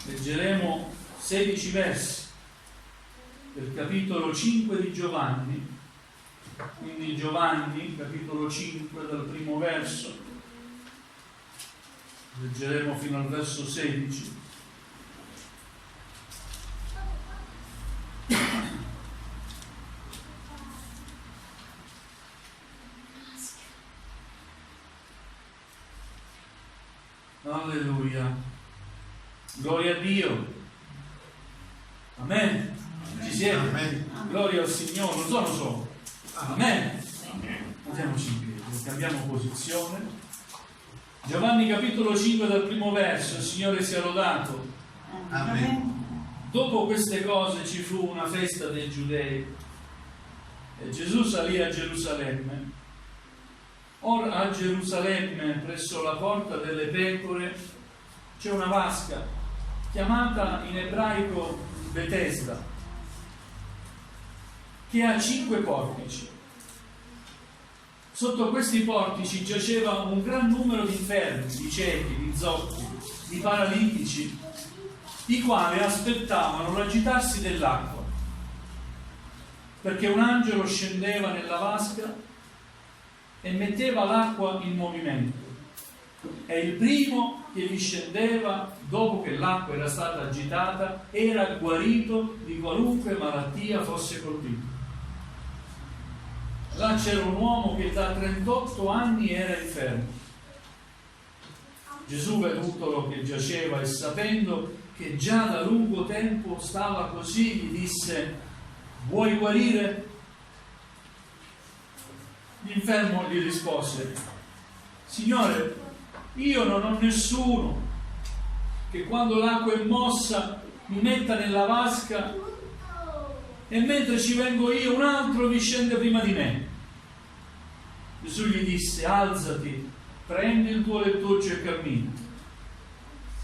Leggeremo 16 versi del capitolo 5 di Giovanni, quindi Giovanni, capitolo 5, dal primo verso, leggeremo fino al verso 16. Alleluia, gloria a Dio, amen. Ci siete? Amen. Gloria al Signore, non so. Amen. Mettiamoci in piedi, cambiamo posizione. Giovanni capitolo 5 dal primo verso. Il Signore sia lodato. Amen. Dopo queste cose ci fu una festa dei Giudei e Gesù salì a Gerusalemme. Ora a Gerusalemme, presso la porta delle pecore, c'è una vasca chiamata in ebraico Betesda, che ha 5 portici. Sotto questi portici giaceva un gran numero di infermi, di ciechi, di zoppi, di paralitici, i quali aspettavano l'agitarsi dell'acqua, perché un angelo scendeva nella vasca e metteva l'acqua in movimento, e il primo che vi scendeva dopo che l'acqua era stata agitata era guarito di qualunque malattia fosse colpito. Là c'era un uomo che da 38 anni era infermo. Gesù, vedutolo che giaceva e sapendo che già da lungo tempo stava così, gli disse: vuoi guarire? L'infermo gli rispose: Signore, io non ho nessuno che quando l'acqua è mossa mi metta nella vasca e mentre ci vengo io un altro vi scende prima di me. Gesù gli disse: alzati, prendi il tuo lettuccio e cammina.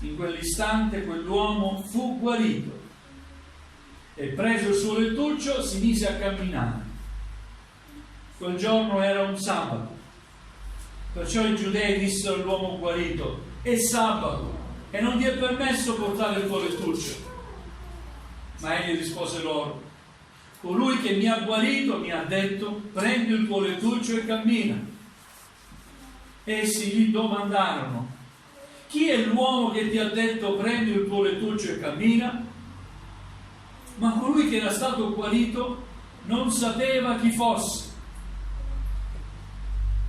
In quell'istante quell'uomo fu guarito e preso il suo lettuccio si mise a camminare. Quel giorno era un sabato, perciò i giudei dissero all'uomo guarito: è sabato e non ti è permesso portare il tuo lettuccio. Ma egli rispose loro: colui che mi ha guarito mi ha detto: prendi il tuo lettuccio e cammina. Essi gli domandarono: chi è l'uomo che ti ha detto prendi il tuo lettuccio e cammina? Ma colui che era stato guarito non sapeva chi fosse.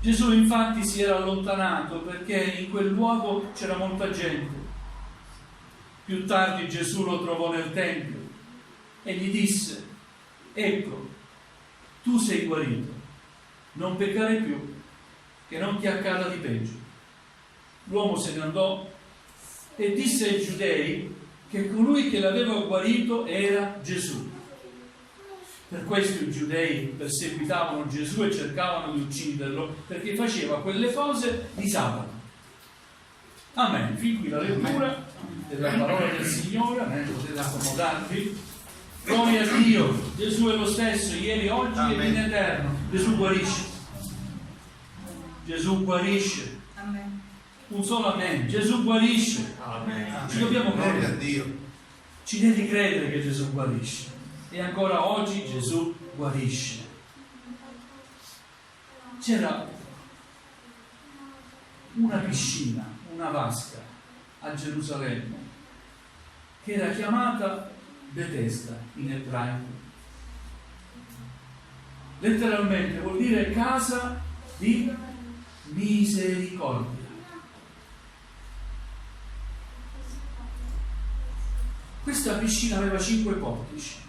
Gesù infatti si era allontanato perché in quel luogo c'era molta gente. Più tardi Gesù lo trovò nel tempio e gli disse: ecco, tu sei guarito, non peccare più, che non ti accada di peggio. L'uomo se ne andò e disse ai giudei che colui che l'aveva guarito era Gesù. Per questo i giudei perseguitavano Gesù e cercavano di ucciderlo, perché faceva quelle cose di sabato. Amen. Fin qui la lettura della parola del Signore. Potete accomodarvi. Gloria a Dio. Gesù è lo stesso ieri, oggi e in eterno. Gesù guarisce. Gesù guarisce. Amen. Un solo amen. Gesù guarisce. Amen. Ci dobbiamo credere. Gloria a Dio. Ci devi credere che Gesù guarisce. E ancora oggi Gesù guarisce. C'era una piscina, una vasca a Gerusalemme che era chiamata Betesda in ebraico. Letteralmente vuol dire casa di misericordia. Questa piscina aveva 5 portici,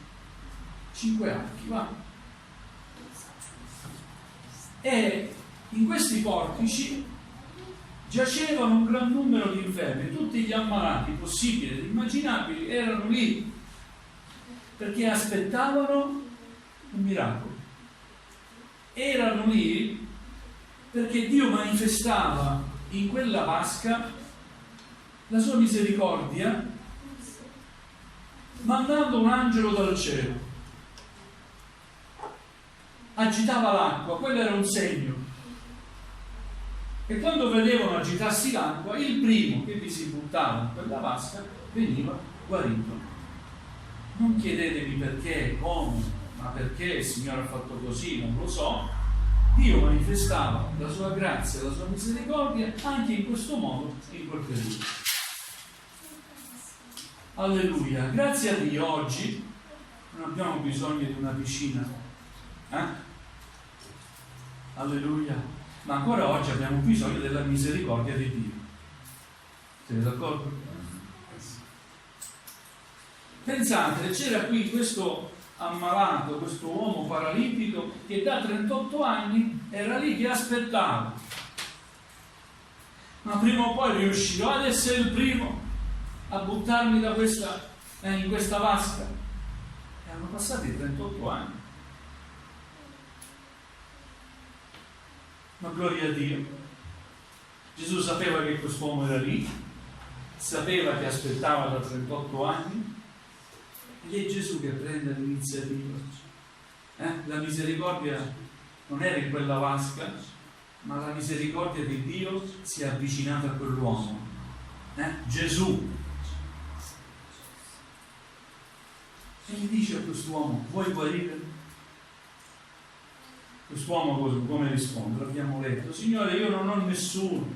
5 archi, va? E in questi portici giacevano un gran numero di infermi, tutti gli ammalati possibili ed immaginabili erano lì perché aspettavano un miracolo. Erano lì perché Dio manifestava in quella vasca la sua misericordia mandando un angelo dal cielo. Agitava l'acqua, quello era un segno. E quando vedevano agitarsi l'acqua, il primo che vi si buttava in quella vasca veniva guarito. Non chiedetevi perché, come, ma perché il Signore ha fatto così, non lo so. Dio manifestava la sua grazia e la sua misericordia anche in questo modo, in quel periodo. Alleluia. Grazie a Dio oggi non abbiamo bisogno di una piscina. Alleluia. Ma ancora oggi abbiamo bisogno della misericordia di Dio. Siete d'accordo? Pensate, c'era qui questo ammalato, questo uomo paralitico che da 38 anni era lì che aspettava. Ma prima o poi riuscirò ad essere il primo a buttarmi da in questa vasca. E hanno passati 38 anni. Ma gloria a Dio. Gesù sapeva che quest'uomo era lì, sapeva che aspettava da 38 anni, ed è Gesù che prende l'iniziativa. La misericordia non era in quella vasca, ma la misericordia di Dio si è avvicinata a quell'uomo. Gesù. E gli dice a quest'uomo: vuoi guarire? Quest'uomo come risponde? L'abbiamo letto: Signore, io non ho nessuno,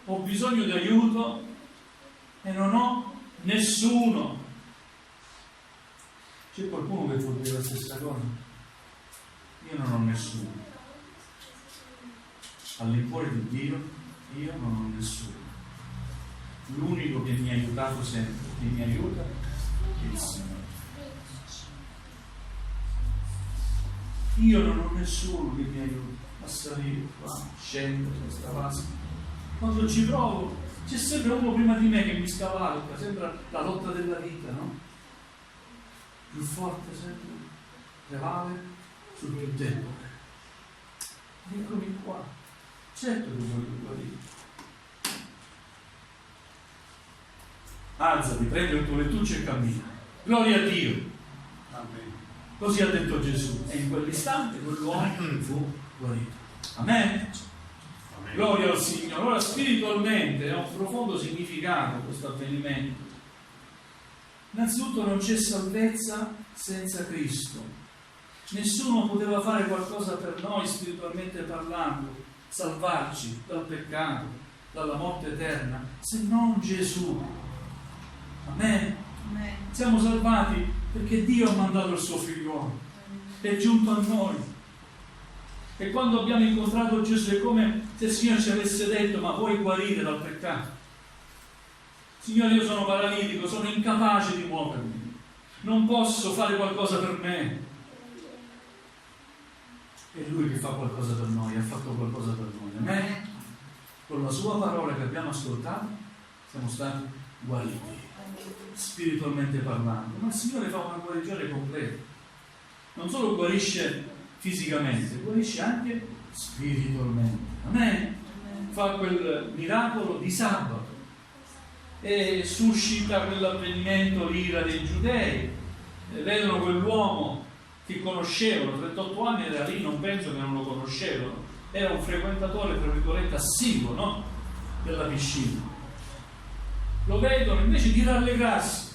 ho bisogno di aiuto e non ho nessuno. C'è qualcuno che può dire la stessa cosa? Io non ho nessuno. All'infuori di Dio io non ho nessuno. L'unico che mi ha aiutato sempre, che mi aiuta, è il Signore. Io non ho nessuno che mi aiuti a salire qua, scendere questa vasca. Quando ci provo c'è sempre uno prima di me che mi scavalca, sembra la lotta della vita, no? Più forte sempre prevale sul più debole. Eccomi qua, certo che voglio guarire. Alzati, prendi il tuo lettuccio e cammina. Gloria a Dio. Amen. Così ha detto Gesù, e in quell'istante quell'uomo fu guarito. Amen? Amen. Gloria al Signore. Ora, spiritualmente ha un profondo significato questo avvenimento. Innanzitutto non c'è salvezza senza Cristo. Nessuno poteva fare qualcosa per noi spiritualmente parlando, salvarci dal peccato, dalla morte eterna, se non Gesù. Amen? Amen. Siamo salvati perché Dio ha mandato il suo figliuolo, è giunto a noi. E quando abbiamo incontrato Gesù è come se il Signore ci avesse detto: ma vuoi guarire dal peccato? Signore, io sono paralitico, sono incapace di muovermi, non posso fare qualcosa per me. È Lui che fa qualcosa per noi, ha fatto qualcosa per noi. Amen? Con la sua parola che abbiamo ascoltato siamo stati guariti, spiritualmente parlando. Ma il Signore fa una guarigione completa. Non solo guarisce fisicamente, guarisce anche spiritualmente. Amen? Fa quel miracolo di sabato e suscita quell'avvenimento, l'ira dei giudei. Vedono quell'uomo che conoscevano, 38 anni era lì, non penso che non lo conoscevano, era un frequentatore, tra virgolette, assiduo, no? Della piscina. Lo vedono, invece di rallegrarsi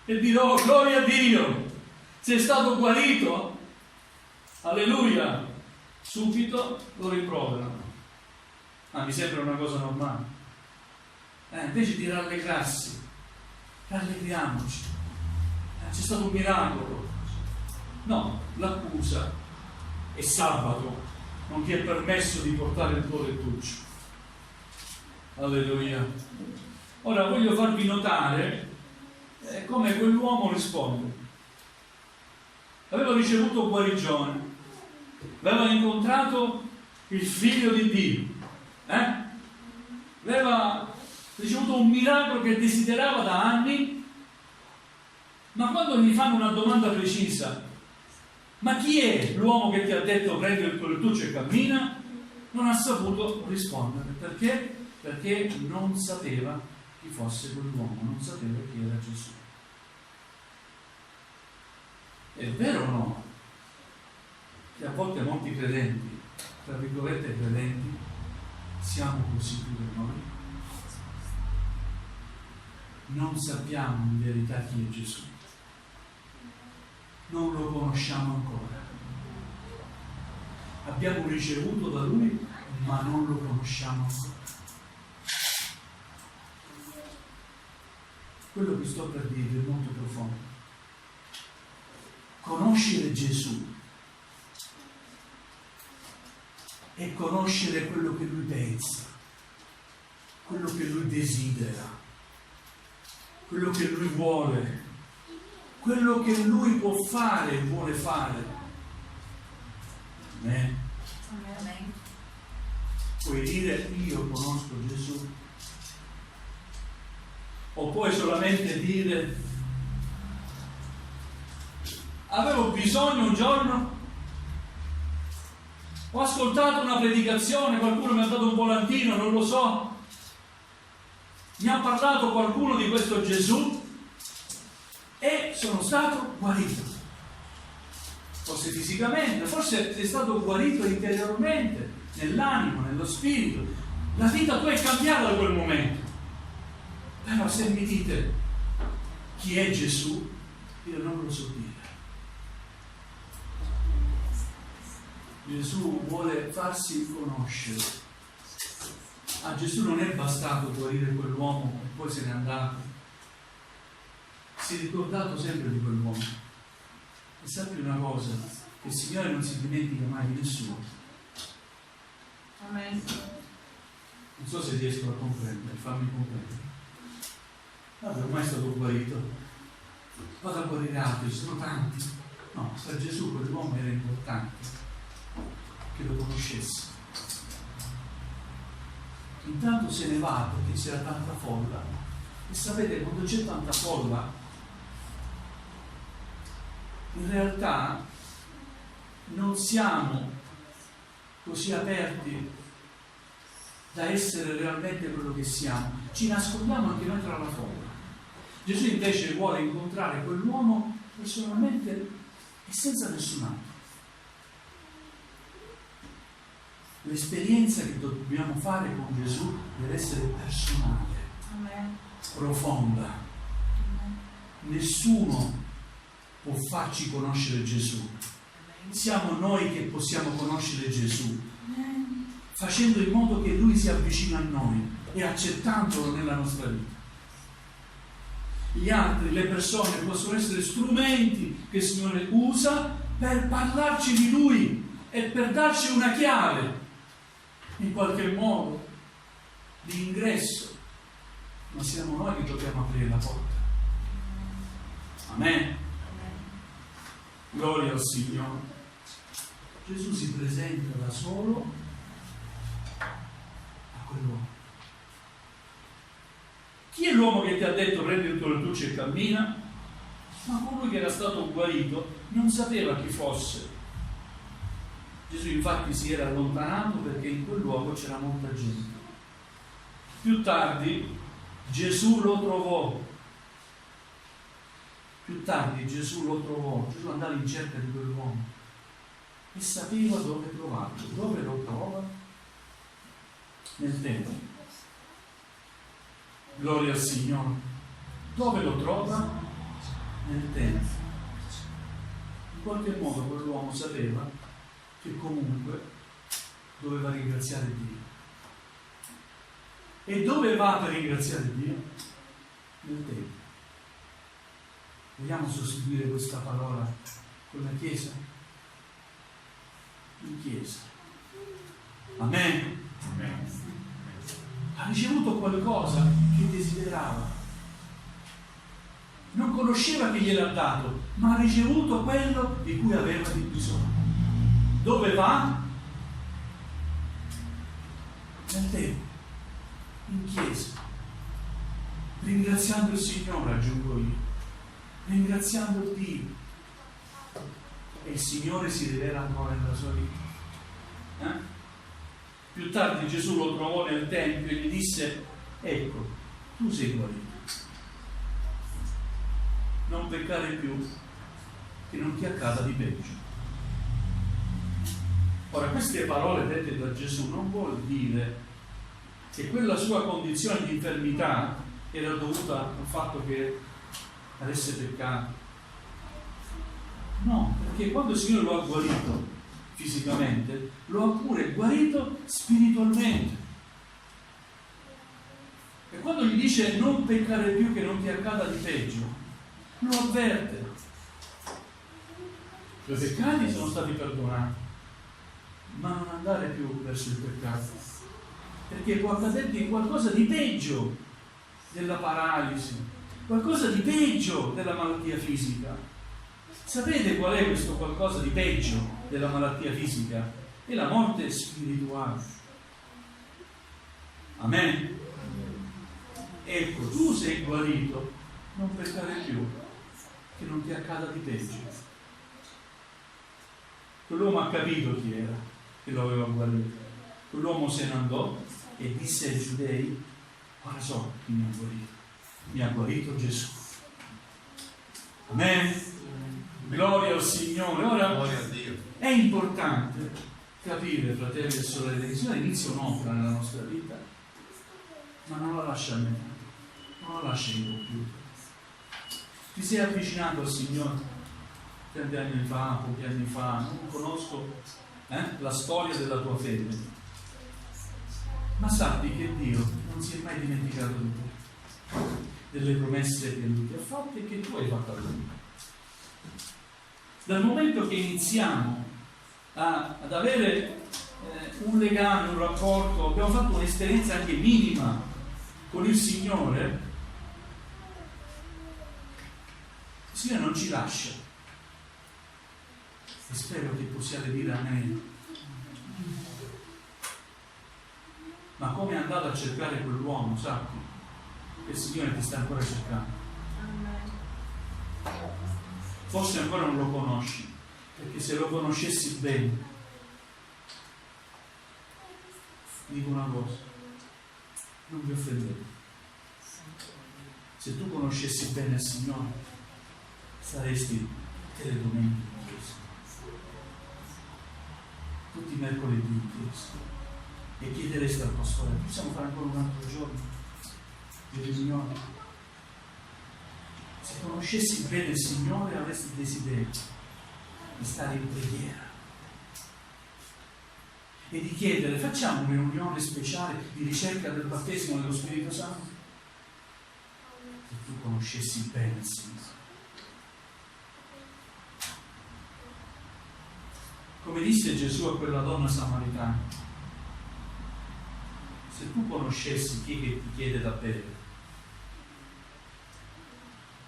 e dire: oh, gloria a Dio, sei stato guarito, alleluia, subito lo rimproverano. Mi sembra una cosa normale. Invece di rallegrarsi, rallegriamoci, c'è stato un miracolo. No, l'accusa è sabato, non ti è permesso di portare il tuo lettuccio. Alleluia. Ora voglio farvi notare come quell'uomo risponde. Aveva ricevuto guarigione, aveva incontrato il figlio di Dio, aveva ricevuto un miracolo che desiderava da anni, ma quando gli fanno una domanda precisa: ma chi è l'uomo che ti ha detto prendi il tuo lettuccio e cammina? Non ha saputo rispondere. Perché? Perché non sapeva chi fosse quell'uomo, non sapeva chi era Gesù. È vero o no? Che a volte molti credenti tra virgolette, credenti, siamo così pure noi. Non sappiamo in verità chi è Gesù. Non lo conosciamo ancora. Abbiamo ricevuto da Lui, ma non lo conosciamo ancora. Quello che sto per dire è molto profondo. Conoscere Gesù è conoscere quello che Lui pensa, quello che Lui desidera, quello che Lui vuole, quello che Lui può fare e vuole fare. Amen. Amen. Puoi dire io conosco Gesù, o puoi solamente dire avevo bisogno un giorno, ho ascoltato una predicazione, qualcuno mi ha dato un volantino, non lo so, mi ha parlato qualcuno di questo Gesù e sono stato guarito. Forse fisicamente, forse sei stato guarito interiormente, nell'animo, nello spirito. La vita tua è cambiata da quel momento. Però se mi dite chi è Gesù, io non lo so dire. Gesù vuole farsi conoscere. A Gesù non è bastato guarire quell'uomo e poi se n'è andato. Si è ricordato sempre di quell'uomo. E sappi una cosa, che il Signore non si dimentica mai di nessuno. Amen. Non so se riesco a comprendere, fammi comprendere. Vabbè, ormai è stato guarito. Vado a guarire altri, ci sono tanti. No, per Gesù quell'uomo era importante che lo conoscesse. Intanto se ne va perché c'era tanta folla. E sapete, quando c'è tanta folla, in realtà non siamo così aperti da essere realmente quello che siamo. Ci nascondiamo anche noi tra la folla. Gesù invece vuole incontrare quell'uomo personalmente e senza nessun altro. L'esperienza che dobbiamo fare con Gesù deve essere personale, Amen. profonda. Amen. Nessuno può farci conoscere Gesù. Siamo noi che possiamo conoscere Gesù, facendo in modo che Lui si avvicini a noi e accettandolo nella nostra vita. Gli altri, le persone, possono essere strumenti che il Signore usa per parlarci di Lui e per darci una chiave, in qualche modo, di ingresso. Ma siamo noi che dobbiamo aprire la porta. Amen. Gloria al Signore. Gesù si presenta da solo a quell'uomo. Chi è l'uomo che ti ha detto prendi il tuo lettuccio e cammina? Ma colui che era stato guarito non sapeva chi fosse. Gesù infatti si era allontanato perché in quel luogo c'era molta gente. Più tardi Gesù lo trovò. Gesù andava in cerca di quell'uomo e sapeva dove trovarlo. Dove lo trova? Nel Tempio. Gloria al Signore. Dove lo trova? Nel Tempio. In qualche modo quell'uomo sapeva che comunque doveva ringraziare Dio. E dove va per ringraziare Dio? Nel Tempio. Vogliamo sostituire questa parola con la Chiesa? In Chiesa. Amen. Amen. Ha ricevuto qualcosa che desiderava. Non conosceva chi gliel'ha dato, ma ha ricevuto quello di cui aveva di bisogno. Dove va? Nel Tempio, in Chiesa. Ringraziando il Signore, aggiungo io. Ringraziando Dio, e il Signore si rivela ancora nella sua vita. Più tardi Gesù lo trovò nel Tempio e gli disse: ecco, tu sei guarito, non peccare più, che non ti accada di peggio. Ora, queste parole dette da Gesù non vuol dire che quella sua condizione di infermità era dovuta al fatto che avesse peccato. No, perché quando il Signore lo ha guarito fisicamente, lo ha pure guarito spiritualmente. E quando gli dice non peccare più che non ti accada di peggio, lo avverte. I tuoi peccati sono stati perdonati, ma non andare più verso il peccato, perché può accaderti qualcosa di peggio della paralisi, qualcosa di peggio della malattia fisica. Sapete qual è questo qualcosa di peggio della malattia fisica? È la morte spirituale. Amen? Ecco, tu sei guarito, non peccare più, che non ti accada di peggio. Quell'uomo ha capito chi era che lo aveva guarito. Quell'uomo se ne andò e disse ai giudei: ora so chi mi ha guarito Gesù. Amen? Gloria al Signore. Ora, Gloria a Dio. è importante capire, fratelli e sorelle, che il Signore inizia un'opera nella nostra vita, ma non la lascia a metà, non la lascia incompiuta. Ti sei avvicinato al Signore tanti anni fa, pochi anni fa, non conosco la storia della tua fede, ma sappi che Dio non si è mai dimenticato di te, delle promesse che Lui ti ha fatte e che tu hai fatto a Lui. Dal momento che iniziamo ad avere un legame, un rapporto, abbiamo fatto un'esperienza anche minima con il Signore, il Signore non ci lascia. E spero che possiate dire amen. Ma come è andato a cercare quell'uomo, sappi che il Signore ti sta ancora cercando. Forse ancora non lo conosci, perché se lo conoscessi bene, dico una cosa, non vi offendete. Se tu conoscessi bene il Signore, saresti tutte le domeniche in chiesa, tutti i mercoledì in chiesa, e chiederesti al pastore: possiamo fare ancora un altro giorno di riunione? Se conoscessi bene il Signore, avresti il desiderio di stare in preghiera e di chiedere: facciamo una riunione speciale di ricerca del battesimo dello Spirito Santo. Se tu conoscessi bene il Signore. Come disse Gesù a quella donna samaritana: se tu conoscessi chi è che ti chiede da bere,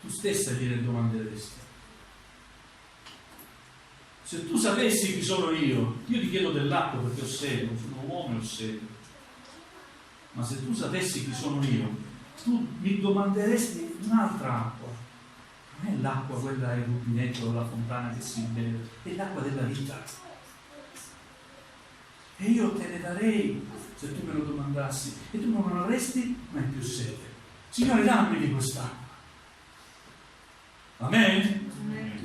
tu stessa gliene domanderesti. Se tu sapessi chi sono io ti chiedo dell'acqua perché ho sete, sono un uomo e ho sete. Ma se tu sapessi chi sono io, tu mi domanderesti un'altra acqua. Non è l'acqua quella del rubinetto o la fontana che si beve, è l'acqua della vita. E io te ne darei se tu me lo domandassi, e tu non avresti mai più sete. Signore, dammi di quest'acqua. Amen? Amen.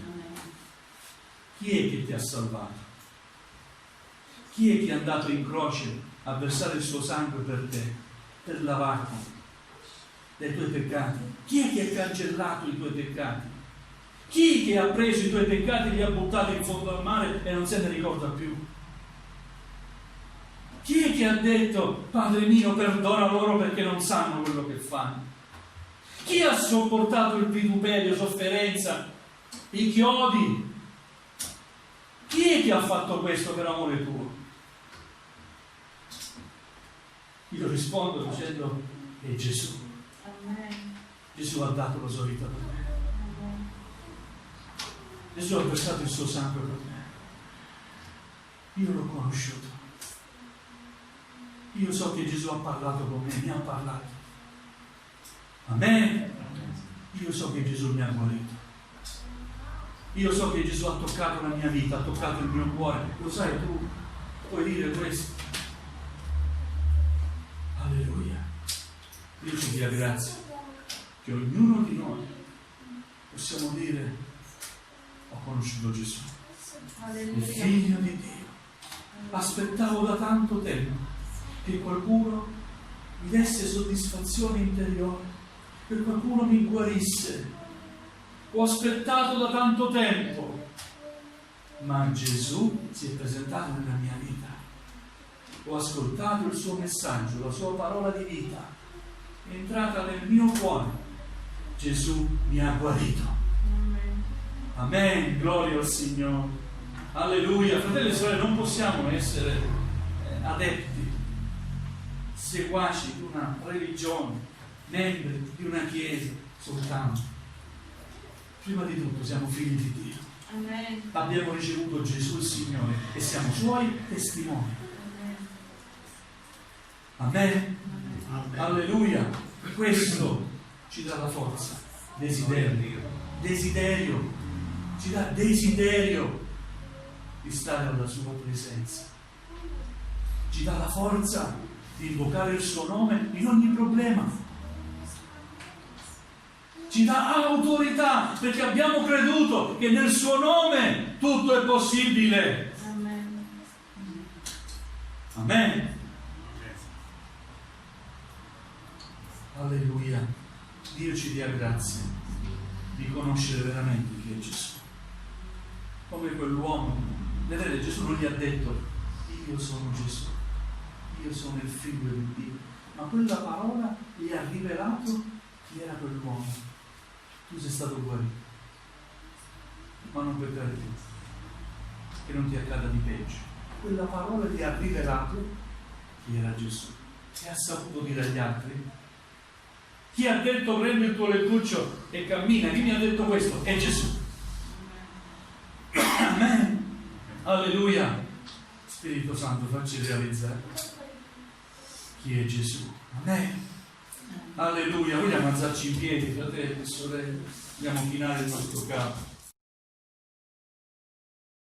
Chi è che ti ha salvato? Chi è che è andato in croce a versare il suo sangue per te, per lavarti dai tuoi peccati? Chi è che ha cancellato i tuoi peccati? Chi è che ha preso i tuoi peccati e li ha buttati in fondo al mare e non se ne ricorda più? Chi è che ha detto: Padre mio, perdona loro perché non sanno quello che fanno? Chi ha sopportato il vituperio, sofferenza, i chiodi? Chi è che ha fatto questo per amore tuo? Io rispondo dicendo: è Gesù. Amen. Gesù ha dato la sua vita per me. Amen. Gesù ha versato il suo sangue per me. Io l'ho conosciuto. Io so che Gesù ha parlato con me, mi ha parlato. Amen. Io so che Gesù mi ha guarito. Io so che Gesù ha toccato la mia vita, ha toccato il mio cuore. Lo sai tu? Puoi dire questo? Alleluia. Dio ci dia grazia che ognuno di noi possiamo dire: ho conosciuto Gesù, il Alleluia. Figlio di Dio, Aspettavo da tanto tempo che qualcuno mi desse soddisfazione interiore, che qualcuno mi guarisse. Ho aspettato da tanto tempo, ma Gesù si è presentato nella mia vita. Ho ascoltato il suo messaggio, la sua parola di vita, è entrata nel mio cuore. Gesù mi ha guarito. Amen, gloria al Signore. Alleluia. Fratelli e sorelle, non possiamo essere adepti, seguaci di una religione, membri di una chiesa soltanto. Prima di tutto siamo figli di Dio. Amen. Abbiamo ricevuto Gesù il Signore e siamo Suoi testimoni. Amen. Amen. Alleluia. Questo ci dà la forza. Desiderio. Ci dà desiderio di stare alla sua presenza. Ci dà la forza di invocare il suo nome in ogni problema. Ci dà autorità perché abbiamo creduto che nel suo nome tutto è possibile. Amen. Amen. Alleluia. Dio ci dia grazia di conoscere veramente chi è Gesù. Come quell'uomo, vedete, Gesù non gli ha detto io sono Gesù, io sono il figlio di Dio, ma quella parola gli ha rivelato chi era quell'uomo. Tu sei stato guarito, ma non per carità, che non ti accada di peggio. Quella parola gli ha rivelato chi era Gesù. E ha saputo dire agli altri. Chi ha detto prendi il tuo lettuccio e cammina? Chi mi ha detto questo? È Gesù. Amen. Alleluia. Spirito Santo, facci realizzare chi è Gesù. Amen. Alleluia. Vogliamo alzarci in piedi, fratelli e sorelle. Vogliamo chinare il nostro capo.